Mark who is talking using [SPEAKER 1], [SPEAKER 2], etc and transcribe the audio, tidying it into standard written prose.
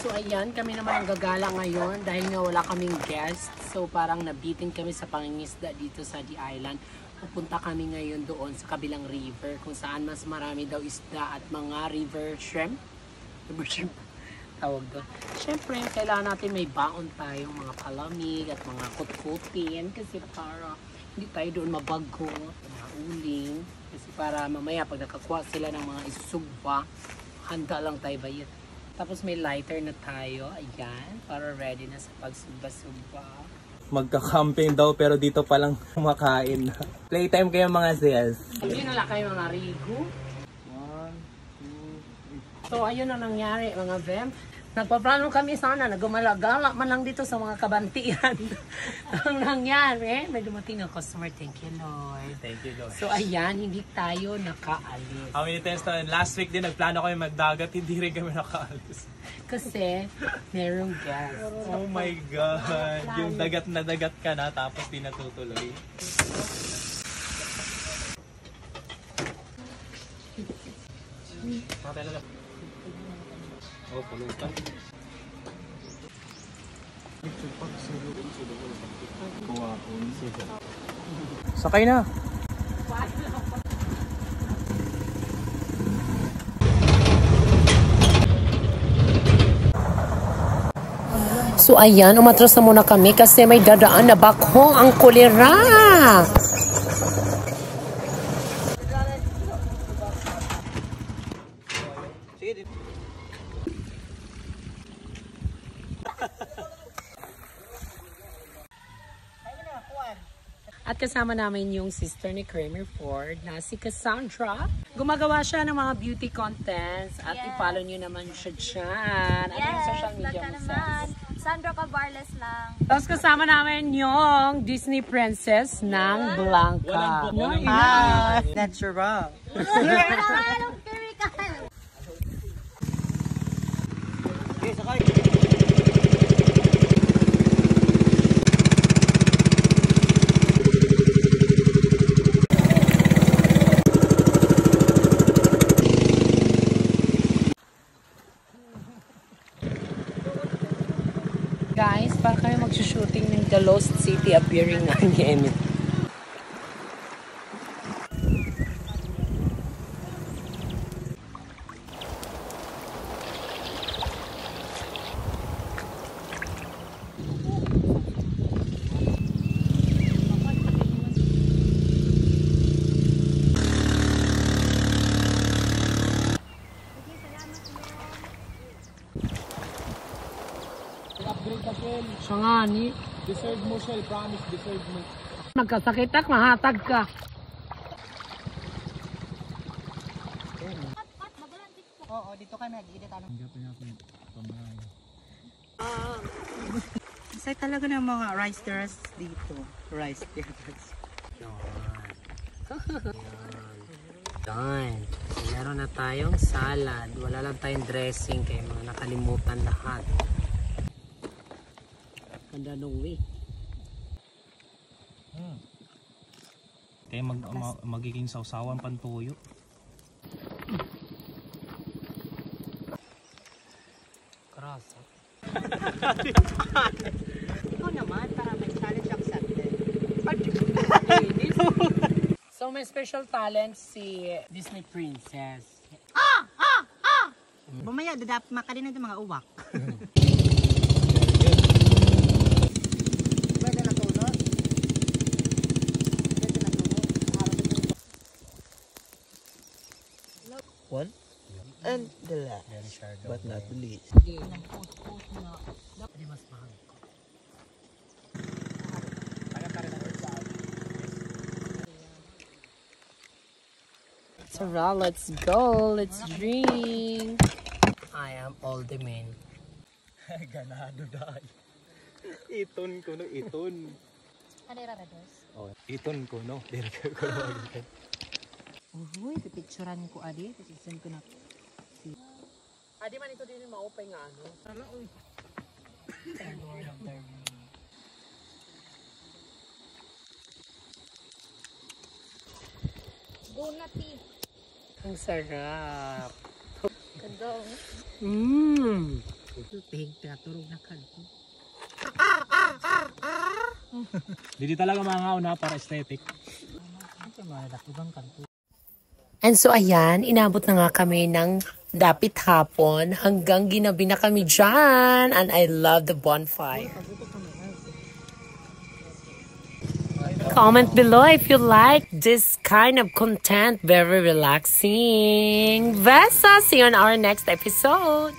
[SPEAKER 1] So ayan, kami naman ang gagala ngayon dahil nga wala kaming guest. So parang nabitin kami sa pangingisda dito sa The Island. Pupunta kami ngayon doon sa kabilang river kung saan mas marami daw isda at mga river shrimp. River shrimp tawag doon. Siyempre, kailangan natin may baon tayong mga palamig at mga kutkutin kasi para hindi tayo doon mabago, mga uling. Kasi para mamaya pag nakakuha sila ng mga isusugba, handa lang tayo bayit. Tapos may lighter na tayo, ayan, para ready na sa pagsugba-sugba.
[SPEAKER 2] Magka-camping daw pero dito palang kumakain na. Playtime kayo mga sis.
[SPEAKER 1] Ayun na lang kayo mga rigo. 1, 2, 3. So ayun na nangyari mga Vem. Nagpaplano kami sana na gumala-gala man lang dito sa mga kabantian. Ang nangyari, may dumating na customer. Thank you, Lord.
[SPEAKER 2] Thank you, Lord.
[SPEAKER 1] So ayan, hindi tayo nakaalis.
[SPEAKER 2] How many times na last week din nagplano kami magdagat, hindi rin kami nakaalis.
[SPEAKER 1] Kasi merong gas.
[SPEAKER 2] Oh my God. Yung dagat na dagat ka na tapos di natutuloy. Oh, pulutan. Sakay na.
[SPEAKER 1] So ayan, umatras na muna kami kasi may dadaan na bakho ang kulira. At kasama namin yung sister ni Kramer Ford na si Cassandra. Gumagawa siya ng mga beauty contents at i-follow nyo naman siya dyan. Ano yung social media mo, Sas?
[SPEAKER 3] Sandra Cabarles lang.
[SPEAKER 1] Tapos kasama namin yung Disney Princess ng Blanca.
[SPEAKER 2] Natural.
[SPEAKER 1] Guys, para kami mag-shooting ng The Lost City appearing na ni Emmy. Siya nga ni.
[SPEAKER 2] Deserve mo, Shell. Promise, deserve mo.
[SPEAKER 1] Magkasakitak, mahatag ka.
[SPEAKER 3] Oo, dito ka nag-edit ano.
[SPEAKER 4] Masay talaga ng mga rice terrace dito. Rice terrace.
[SPEAKER 1] Done. Meron na tayong salad. Wala lang tayong dressing kaya mga nakalimutan lahat. Ganda nung way.
[SPEAKER 2] Kaya magiging sausawan pantuyo.
[SPEAKER 1] Krasa.
[SPEAKER 4] Ito naman, para may challenge accepted.
[SPEAKER 1] So may special talent si Disney Princess.
[SPEAKER 4] Bumaya, dadap makadin na ito mga uwak.
[SPEAKER 5] One and the last, but not the least. Tara, let's go. Let's drink. I am all the men.
[SPEAKER 2] Ganado dahil. Iton ko no, iton.
[SPEAKER 3] Ano yung rarados?
[SPEAKER 2] Oh, iton ko no. Diri ko no.
[SPEAKER 4] Uy, pipicturan ko adi. Pipicturan ko na.
[SPEAKER 1] Adi man ito din yung ma-open nga ano. Tala, uy.
[SPEAKER 3] Donut tea.
[SPEAKER 1] Ang sarap.
[SPEAKER 3] Ganda.
[SPEAKER 1] Mmm. Tig, turog na kanto.
[SPEAKER 2] Dito talaga mga una para aesthetic.
[SPEAKER 1] And so ayan, inabot na nga kami ng dapit hapon hanggang ginabi na kami dyan. And I love the bonfire. Comment below if you like this kind of content. Very relaxing. Vesa, see you on our next episode.